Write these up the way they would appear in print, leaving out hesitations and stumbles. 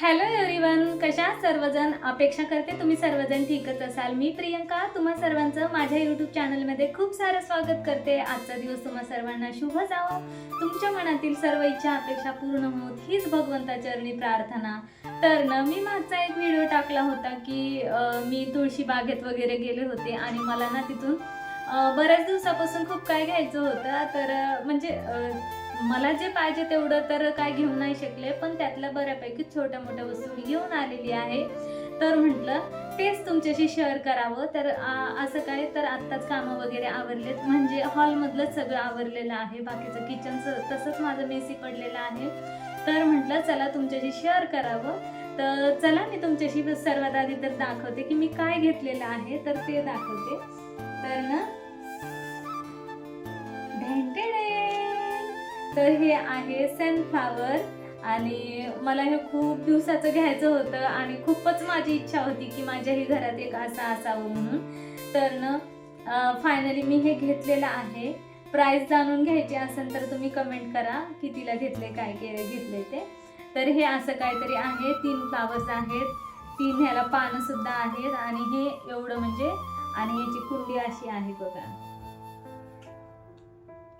Hello everyone, कशा आहात सर्वजण? अपेक्षा करते तुम्ही सर्वजण ठीकच असाल. मी प्रियंका तुम्हा सर्वांचं माझ्या यूट्यूब चॅनलमध्ये खूप सारं स्वागत करते. आजचा दिवस तुम्हा सर्वांना शुभ जावो. तुमच्या मनातील सर्व इच्छा अपेक्षा पूर्ण होत हीच भगवंताचरणी प्रार्थना. तर ना मी मागचा एक व्हिडिओ टाकला होता की मी तुळशी बागेत वगैरे गेले होते आणि मला ना तिथून बऱ्याच दिवसापासून खूप काय घ्यायचं होतं. तर म्हणजे मला जे पाहिजे तेवढं तर काय घेऊन नाही शकले, पण त्यातल्या बऱ्यापैकी छोट्या मोठ्या वस्तू मी घेऊन आलेली आहे. तर म्हटलं तेच तुमच्याशी शेअर करावं. तर असं काय तर आत्ताच कामं वगैरे आवरलेत, म्हणजे हॉलमधलंच सगळं आवरलेलं आहे. बाकीचं किचनचं तसंच माझं मेसी पडलेलं आहे. तर म्हटलं चला तुमच्याशी शेअर करावं. तर चला मी तुमच्याशी सर्वात आधी तर दाखवते की मी काय घेतलेलं आहे, तर ते दाखवते. तर ना तर हे आहे सनफ्लावर आणि मला हे खूप दिवसाचं घ्यायचं होतं आणि खूपच माझी इच्छा होती की माझ्याही घरात एक असं असावं म्हणून. तर ना फायनली मी हे घेतलेलं आहे. प्राइस जाणून घ्यायची असेल तर तुम्ही कमेंट करा कितीला घेतले, काय घेतले ते. तर हे असं काहीतरी आहे. 3 फ्लावर्स आहेत, 3 ह्याला पानं सुद्धा आहेत आणि हे एवढं म्हणजे, आणि याची कुंडी अशी आहे बघा.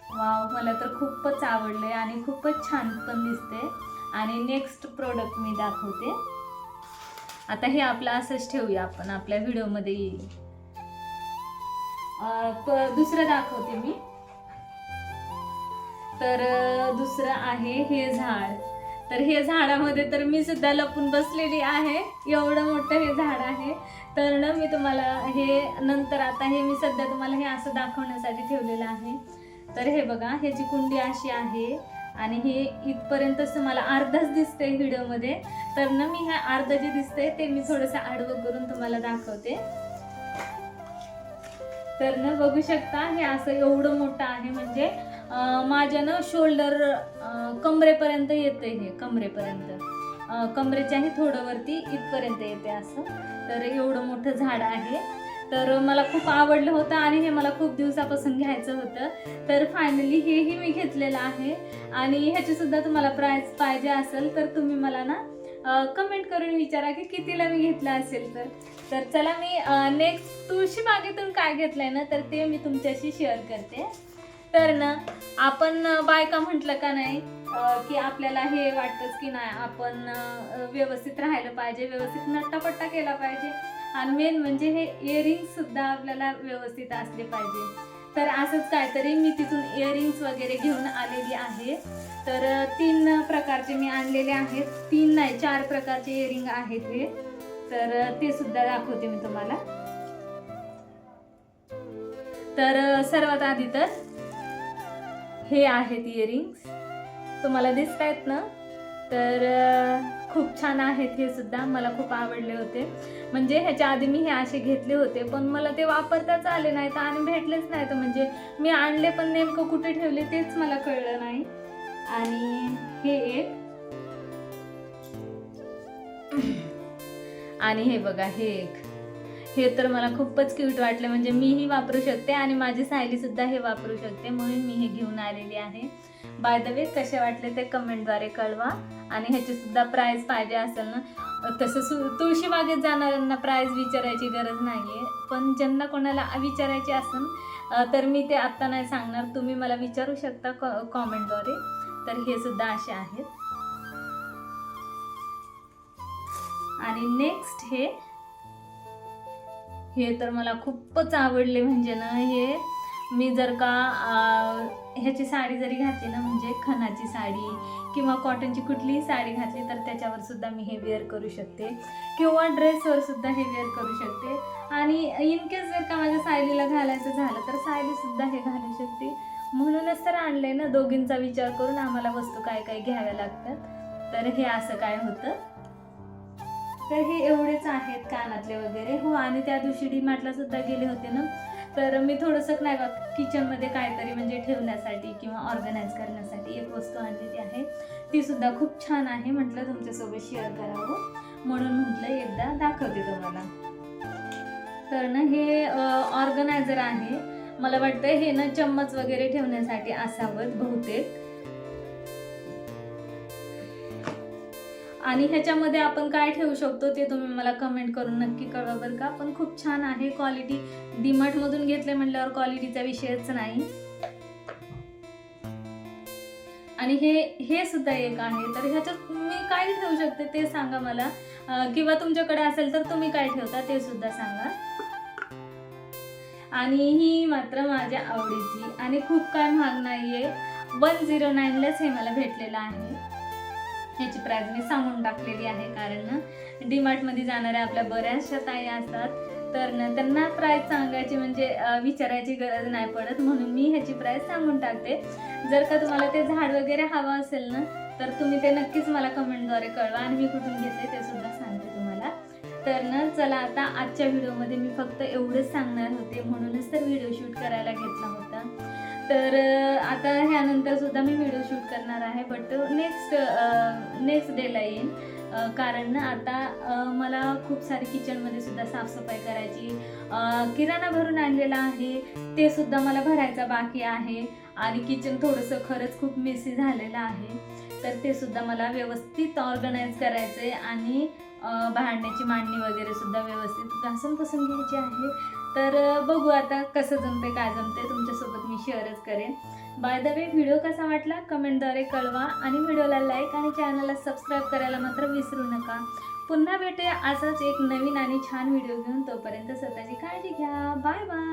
वाव, मला तर खूपच आवडले आणि खूपच छान पण दिसते. आणि नेक्स्ट प्रोडक्ट मी दाखवते. आता हे आपलं असंच ठेवूया, आपण आपल्या व्हिडिओमध्ये येईल. दुसरं दाखवते मी. तर दुसरं आहे हे झाड. तर हे झाडामध्ये तर मी सुद्धा लपून बसलेली आहे. एवढं मोठं हे झाड आहे. तर ना मी तुम्हाला हे नंतर, आता हे मी सध्या तुम्हाला हे असं दाखवण्यासाठी ठेवलेलं आहे. तर हे बघा, ह्याची कुंडी अशी आहे आणि हे इथपर्यंतच तुम्हाला अर्धच दिसते व्हिडिओमध्ये. तर ना मी ह्या अर्ध जे दिसते ते मी थोडंसं आडवं करून तुम्हाला दाखवते. तर ना बघू शकता, हे असं एवढं मोठं आहे, म्हणजे माझ्या ना शोल्डर कमरेपर्यंत येते. हे कमरेपर्यंत, कमरेच्याही थोडं वरती इथपर्यंत येते असं. तर एवढं मोठं झाड आहे. तर मला खूप आवडलं होतं आणि हे मला खूप दिवसापासून घ्यायचं होतं. तर फायनली हेही मी घेतलेलं आहे. आणि ह्याची सुद्धा तुम्हाला प्राइस पाहिजे असेल तर तुम्ही मला ना कमेंट करून विचारा की कितीला मी घेतलं असेल. तर चला मी नेक्स्ट तुळशी बागेतून काय घेतलंय ना, तर ते मी तुमच्याशी शेअर करते. तर ना आपण बायका म्हटलं का नाही की आपल्याला हे वाटतंच की नाही, आपण व्यवस्थित राहायला पाहिजे, व्यवस्थित नट्टापट्टा केला पाहिजे. आणि मेन म्हणजे हे इयरिंग्स सुद्धा आपल्याला व्यवस्थित असले पाहिजे. तर असंच काहीतरी मी तिथून इयरिंग्स वगैरे घेऊन आलेली आहे. तर 3 प्रकारचे मी आणलेले आहेत. 3 नाही, 4 प्रकारचे इयरिंग आहेत हे. तर ते सुद्धा दाखवते मी तुम्हाला. तर सर्वात आधी तर हे आहेत इयरिंग्स, तुम्हाला दिसत आहेत ना. तर खूप छान आहेत हे सुद्धा, मला खूप आवडले होते. म्हणजे ह्याच्या आधी मी हे असे घेतले होते, पण मला ते वापरताच आले नाहीत आणि भेटलेच नाहीत. म्हणजे मी आणले पण नेमकं कुठे ठेवले तेच मला कळलं नाही. आणि हे एक, आणि हे बघा हे एक. हे तर मला खूपच क्यूट वाटले, म्हणजे मीही वापरू शकते आणि माझी सायली सुद्धा हे वापरू शकते, म्हणून मी हे घेऊन आलेली आहे. बाय द वे, कसे वाटले ते कमेंटद्वारे कळवा. आणि ह्याची सुद्धा प्राइस पाहिजे असेल ना, तसं तुळशी बागेत जाणाऱ्यांना प्राइस विचारायची गरज नाहीये, पण ज्यांना कोणाला विचारायची असेल तर मी ते आत्ता नाही सांगणार, तुम्ही मला विचारू शकता कॉमेंटद्वारे. तर हे सुद्धा असे आहेत. आणि नेक्स्ट हे तर मला खूपच आवडले. म्हणजे ना हे मी जर का ह्याची साडी जरी घातली ना, म्हणजे खणाची साडी किंवा कॉटनची कुठलीही साडी घातली तर त्याच्यावर सुद्धा मी हे वेअर करू शकते, किंवा ड्रेसवर सुद्धा हे वेअर करू शकते. आणि इन केस जर का माझ्या सायलीला घालायचं झालं तर सायली सुद्धा हे घालू शकते. म्हणूनच तर आणले ना, दोघींचा विचार करून आम्हाला वस्तू काय काय घ्याव्या लागतात. तर हे असं काय होतं. तर हे एवढेच आहेत कानातले वगैरे. हो, आणि त्या दिवशी डीमार्टला सुद्धा गेले होते ना, तर मी थोडंसं नाही का किचनमध्ये काहीतरी म्हणजे ठेवण्यासाठी किंवा ऑर्गनाईज करण्यासाठी एक वस्तू आणलेली आहे. ती सुद्धा खूप छान आहे. म्हटलं तुमच्यासोबत शेअर करावं म्हणून म्हटलं एकदा दाखवते तुम्हाला. तर ना हे ऑर्गनायझर आहे. मला वाटतं हे ना चम्मच वगैरे ठेवण्यासाठी असावं बहुतेक. आणि ह्याच्यामध्ये आपण काय ठेवू शकतो ते तुम्ही मला कमेंट करून नक्की कळवा बरं का. पण खूप छान आहे क्वालिटी. डीमार्ट मधून घेतले म्हटल्यावर क्वालिटीचा विषयच नाही. आणि हे सुद्धा एक आहे. तर ह्याच्यात मी काय ठेवू शकते ते सांगा मला, किंवा तुमच्याकडे असेल तर तुम्ही काय ठेवता ते सुद्धा सांगा. आणि ही मात्र माझ्या आवडीची आणि खूप काय महाग नाहीये. 109लाच हे मला भेटलेलं आहे. ह्याची प्राइस मी सांगून टाकलेली आहे, कारण ना डीमार्ट मध्ये जाणाऱ्या आपल्या बऱ्याचशा ताई असतात, तर ना त्यांना प्राइस सांगायची म्हणजे विचारायची गरज नाही पडत, म्हणून मी ह्याची प्राइस सांगून टाकते. जर का तुम्हाला ते झाड वगैरे हवं असेल ना, तर तुम्ही ते नक्कीच मला कमेंटद्वारे कळवा आणि मी कुठून घेतले ते सुद्धा सांगते तुम्हाला. तर ना चला, आता आजच्या व्हिडिओमध्ये मी फक्त एवढंच सांगणार होते, म्हणूनच तर व्हिडिओ शूट करायला घेतला होता. तर आता ह्यानंतर सुद्धा मी व्हिडिओ शूट करणार आहे, बट नेक्स्ट डेला येईन. कारण ना आता मला खूप सारी किचनमध्ये सुद्धा साफसफाई करायची, किराणा भरून आणलेला आहे ते सुद्धा मला भरायचा बाकी आहे. आणि किचन थोडंसं खरंच खूप मेसी झालेलं आहे, तर ते सुद्धा मला व्यवस्थित ऑर्गनाईज करायचं आहे. आणि भांड्याची मांडणी वगैरे सुद्धा व्यवस्थित घासून पुसून घ्यायची आहे. तर बघू आता कसं जमते काय जमते, तुमच्यासोबत मी शेअरच करेन. बाय द वे, व्हिडिओ कसा वाटला कमेंटद्वारे कळवा आणि व्हिडिओला लाईक आणि चॅनलला सबस्क्राईब करायला मात्र विसरू नका. पुन्हा भेटूया असाच एक नवीन आणि छान व्हिडिओ घेऊन. तोपर्यंत स्वतःची काळजी घ्या. Bye bye.